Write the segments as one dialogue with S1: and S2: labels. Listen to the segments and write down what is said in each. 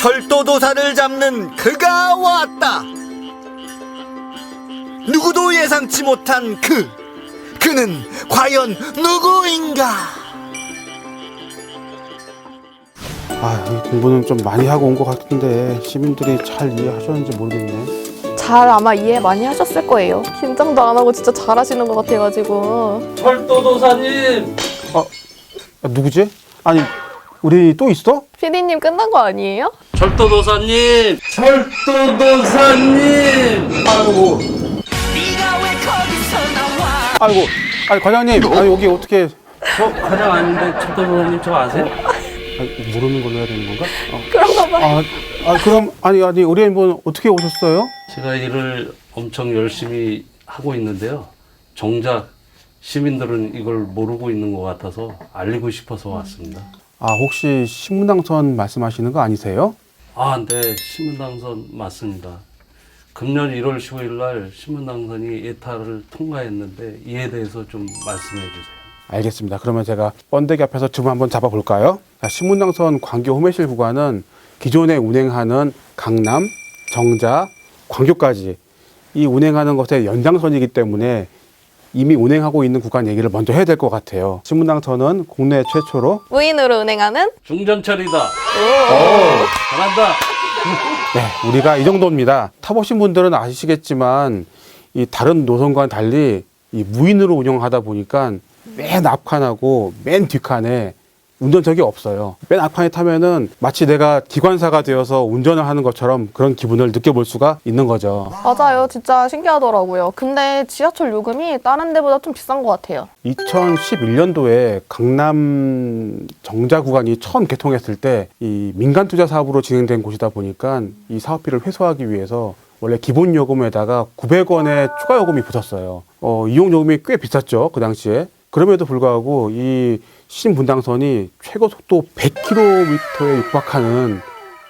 S1: 철도도사를 잡는 그가 왔다. 누구도 예상치 못한 그는 과연 누구인가?
S2: 이 공부는 좀 많이 하고 온 것 같은데 시민들이 잘 이해하셨는지 모르겠네.
S3: 잘 아마 이해 많이 하셨을 거예요. 긴장도 안 하고 진짜 잘하시는 것 같아가지고.
S4: 철도도사님!
S2: 누구지? 아니, 우리 또 있어?
S3: 피디님 끝난 거 아니에요?
S4: 철도도사님! 철도도사님!
S2: 아이고, 과장님, 여기 어떻게
S4: 저 과장 아닌데 철도도사님 저 아세요?
S2: 모르는 걸로 해야 되는 건가?
S3: 그런가 봐요.
S2: 그럼 아니 의뢰인분 어떻게 오셨어요?
S4: 제가 일을 엄청 열심히 하고 있는데요. 정작 시민들은 이걸 모르고 있는 것 같아서 알리고 싶어서 왔습니다.
S2: 혹시 신문당선 말씀하시는 거 아니세요?
S4: 네, 신문당선 맞습니다. 금년 1월 15일 날 신문당선이 예타를 통과했는데 이에 대해서 좀 말씀해 주세요.
S2: 알겠습니다. 그러면 제가 번데기 앞에서 줌 한번 잡아볼까요? 신문당선 광교 호매실 구간은 기존에 운행하는 강남, 정자, 광교까지 이 운행하는 것의 연장선이기 때문에 이미 운행하고 있는 구간 얘기를 먼저 해야 될 것 같아요. 신문당선은 국내 최초로
S3: 무인으로 운행하는
S4: 중전철이다. 잘한다.
S2: 네, 우리가 이 정도입니다. 타보신 분들은 아시겠지만 이 다른 노선과는 달리 이 무인으로 운영하다 보니까 맨 앞칸하고 맨 뒷칸에 운전석이 없어요. 맨 앞칸에 타면은 마치 내가 기관사가 되어서 운전을 하는 것처럼 그런 기분을 느껴볼 수가 있는 거죠.
S3: 맞아요. 진짜 신기하더라고요. 근데 지하철 요금이 다른 데보다 좀 비싼 것 같아요.
S2: 2011년도에 강남 정자 구간이 처음 개통했을 때 이 민간 투자 사업으로 진행된 곳이다 보니까 이 사업비를 회수하기 위해서 원래 기본 요금에다가 900원의 추가 요금이 붙었어요. 이용 요금이 꽤 비쌌죠, 그 당시에. 그럼에도 불구하고 이 신분당선이 최고 속도 100km에 육박하는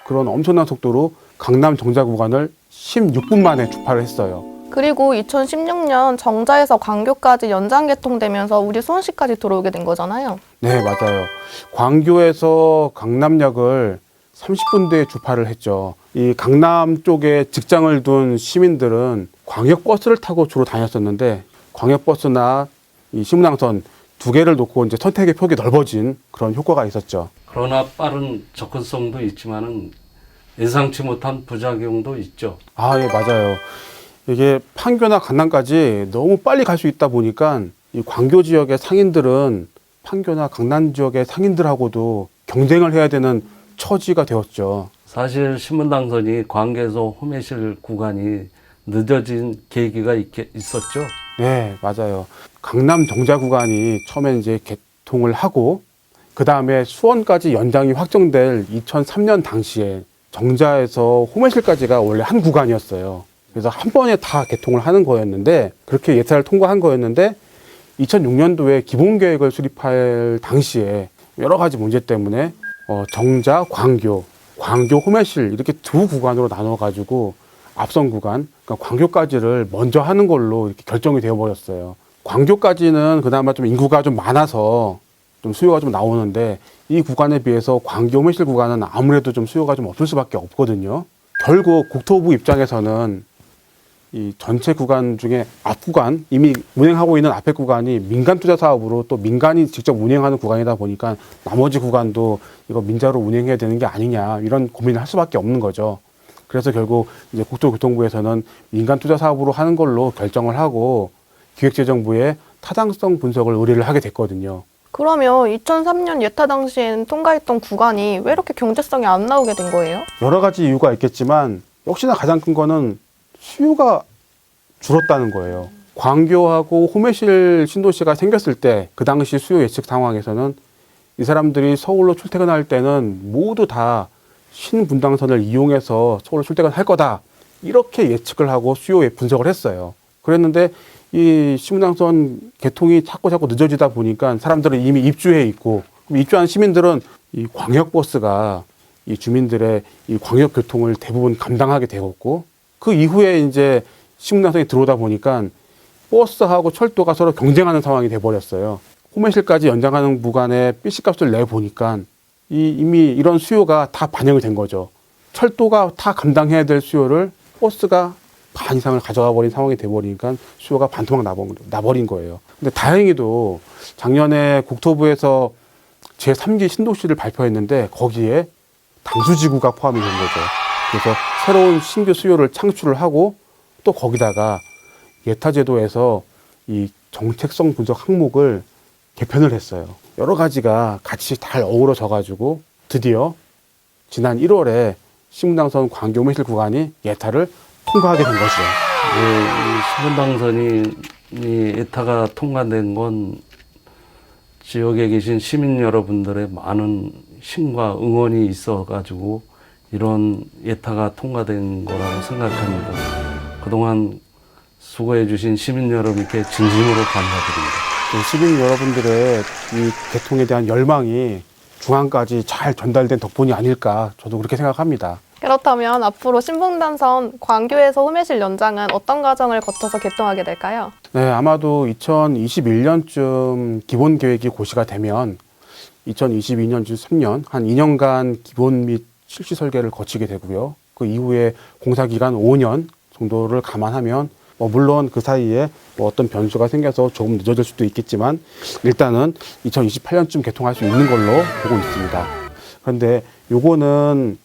S2: 그런 엄청난 속도로 강남 정자 구간을 16분 만에 주파를 했어요.
S3: 그리고 2016년 정자에서 광교까지 연장 개통되면서 우리 수원시까지 들어오게 된 거잖아요.
S2: 네, 맞아요. 광교에서 강남역을 30분대에 주파를 했죠. 이 강남 쪽에 직장을 둔 시민들은 광역버스를 타고 주로 다녔었는데 광역버스나 이 신문당선 두 개를 놓고 이제 선택의 폭이 넓어진 그런 효과가 있었죠.
S4: 그러나 빠른 접근성도 있지만은 예상치 못한 부작용도 있죠.
S2: 예, 맞아요. 이게 판교나 강남까지 너무 빨리 갈 수 있다 보니까 이 광교 지역의 상인들은 판교나 강남 지역의 상인들하고도 경쟁을 해야 되는 처지가 되었죠.
S4: 사실 신문당선이 광교에서 호매실 구간이 늦어진 계기가 있었죠.
S2: 네, 맞아요. 강남 정자 구간이 처음에 이제 개통을 하고 그 다음에 수원까지 연장이 확정될 2003년 당시에 정자에서 호매실까지가 원래 한 구간이었어요. 그래서 한 번에 다 개통을 하는 거였는데 그렇게 예타를 통과한 거였는데 2006년도에 기본계획을 수립할 당시에 여러 가지 문제 때문에 정자, 광교 호매실 이렇게 두 구간으로 나눠가지고 앞선 구간, 그러니까 광교까지를 먼저 하는 걸로 이렇게 결정이 되어버렸어요. 광교까지는 그나마 좀 인구가 좀 많아서 좀 수요가 좀 나오는데 이 구간에 비해서 광교 호매실 구간은 아무래도 좀 수요가 좀 없을 수밖에 없거든요. 결국 국토부 입장에서는 이 전체 구간 중에 앞 구간, 이미 운행하고 있는 앞에 구간이 민간 투자 사업으로 또 민간이 직접 운행하는 구간이다 보니까 나머지 구간도 이거 민자로 운행해야 되는 게 아니냐 이런 고민을 할 수밖에 없는 거죠. 그래서 결국 이제 국토교통부에서는 민간 투자 사업으로 하는 걸로 결정을 하고 기획재정부에 타당성 분석을 의뢰를 하게 됐거든요.
S3: 그러면 2003년 예타 당시에는 통과했던 구간이 왜 이렇게 경제성이 안 나오게 된 거예요?
S2: 여러 가지 이유가 있겠지만 역시나 가장 큰 거는 수요가 줄었다는 거예요. 광교하고 호매실 신도시가 생겼을 때 그 당시 수요 예측 상황에서는 이 사람들이 서울로 출퇴근할 때는 모두 다 신분당선을 이용해서 서울로 출퇴근할 거다 이렇게 예측을 하고 수요 분석을 했어요. 그랬는데 이 신분당선 개통이 자꾸 늦어지다 보니까 사람들은 이미 입주해 있고 그럼 입주한 시민들은 이 광역버스가 이 주민들의 이 광역교통을 대부분 감당하게 되었고 그 이후에 이제 신분당선이 들어오다 보니까 버스하고 철도가 서로 경쟁하는 상황이 돼버렸어요. 호매실까지 연장하는 구간에 BC값을 내보니까 이미 이런 수요가 다 반영이 된 거죠. 철도가 다 감당해야 될 수요를 버스가 반 이상을 가져가 버린 상황이 돼버리니까 수요가 반토막 나버린 거예요. 근데 다행히도 작년에 국토부에서 제3기 신도시를 발표했는데 거기에 당수지구가 포함이 된 거죠. 그래서 새로운 신규 수요를 창출을 하고 또 거기다가 예타제도에서 이 정책성 분석 항목을 개편을 했어요. 여러 가지가 같이 잘 어우러져 가지고 드디어 지난 1월에 신분당선 광교 호매실 구간이 예타를 통과하게 된 것이죠.
S4: 이 신분당선이 예타가 통과된 건 지역에 계신 시민 여러분들의 많은 힘과 응원이 있어가지고 이런 예타가 통과된 거라고 생각합니다. 그동안 수고해 주신 시민 여러분께 진심으로 감사드립니다.
S2: 시민 여러분들의 이 개통에 대한 열망이 중앙까지 잘 전달된 덕분이 아닐까 저도 그렇게 생각합니다.
S3: 그렇다면 앞으로 신분당선 광교에서 호매실 연장은 어떤 과정을 거쳐서 개통하게 될까요?
S2: 네, 아마도 2021년쯤 기본 계획이 고시가 되면 2022년쯤 3년 한 2년간 기본 및 실시 설계를 거치게 되고요. 그 이후에 공사 기간 5년 정도를 감안하면 물론 그 사이에 어떤 변수가 생겨서 조금 늦어질 수도 있겠지만 일단은 2028년쯤 개통할 수 있는 걸로 보고 있습니다. 그런데 요거는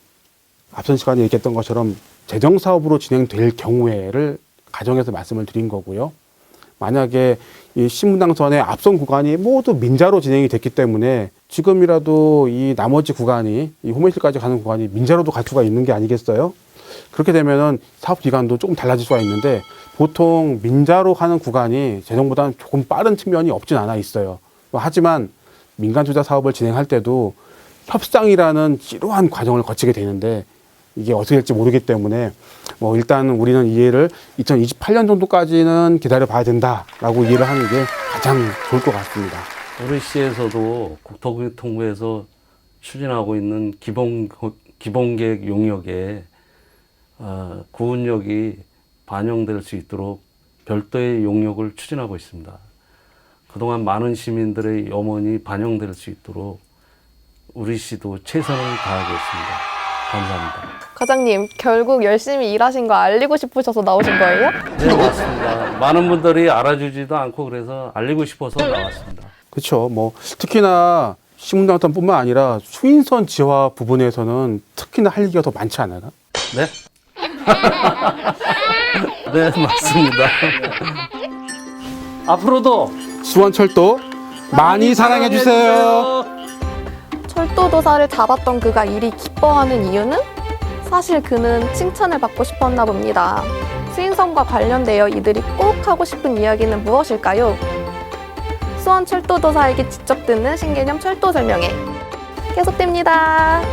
S2: 앞선 시간에 얘기했던 것처럼 재정사업으로 진행될 경우에를 가정해서 말씀을 드린 거고요. 만약에 이 신분당선의 앞선 구간이 모두 민자로 진행이 됐기 때문에 지금이라도 이 나머지 구간이 이 호매실까지 가는 구간이 민자로도 갈 수가 있는 게 아니겠어요? 그렇게 되면은 사업 기간도 조금 달라질 수가 있는데 보통 민자로 가는 구간이 재정보다는 조금 빠른 측면이 없진 않아 있어요. 하지만 민간 투자 사업을 진행할 때도 협상이라는 지루한 과정을 거치게 되는데 이게 어떻게 될지 모르기 때문에 일단 우리는 이해를 2028년 정도까지는 기다려 봐야 된다라고 이해를 하는 게 가장 좋을 것 같습니다.
S4: 우리 시에서도 국토교통부에서 추진하고 있는 기본계획 용역에 구은역이 반영될 수 있도록 별도의 용역을 추진하고 있습니다. 그동안 많은 시민들의 염원이 반영될 수 있도록 우리 시도 최선을 다하겠습니다. 감사합니다.
S3: 과장님, 결국 열심히 일하신 거 알리고 싶으셔서 나오신 거예요?
S4: 네, 맞습니다. 많은 분들이 알아주지도 않고 그래서 알리고 싶어서 나왔습니다.
S2: 그렇죠. 특히나 신분당선뿐만 아니라 수인선 지화 부분에서는 특히나 할 얘기가 더 많지 않아요?
S4: 네? 네, 맞습니다. 앞으로도
S2: 수원철도 많이 사랑해 주세요.
S3: 철도도사를 잡았던 그가 이리 기뻐하는 이유는? 사실 그는 칭찬을 받고 싶었나 봅니다. 수인선과 관련되어 이들이 꼭 하고 싶은 이야기는 무엇일까요? 수원 철도도사에게 직접 듣는 신개념 철도 설명회 계속됩니다.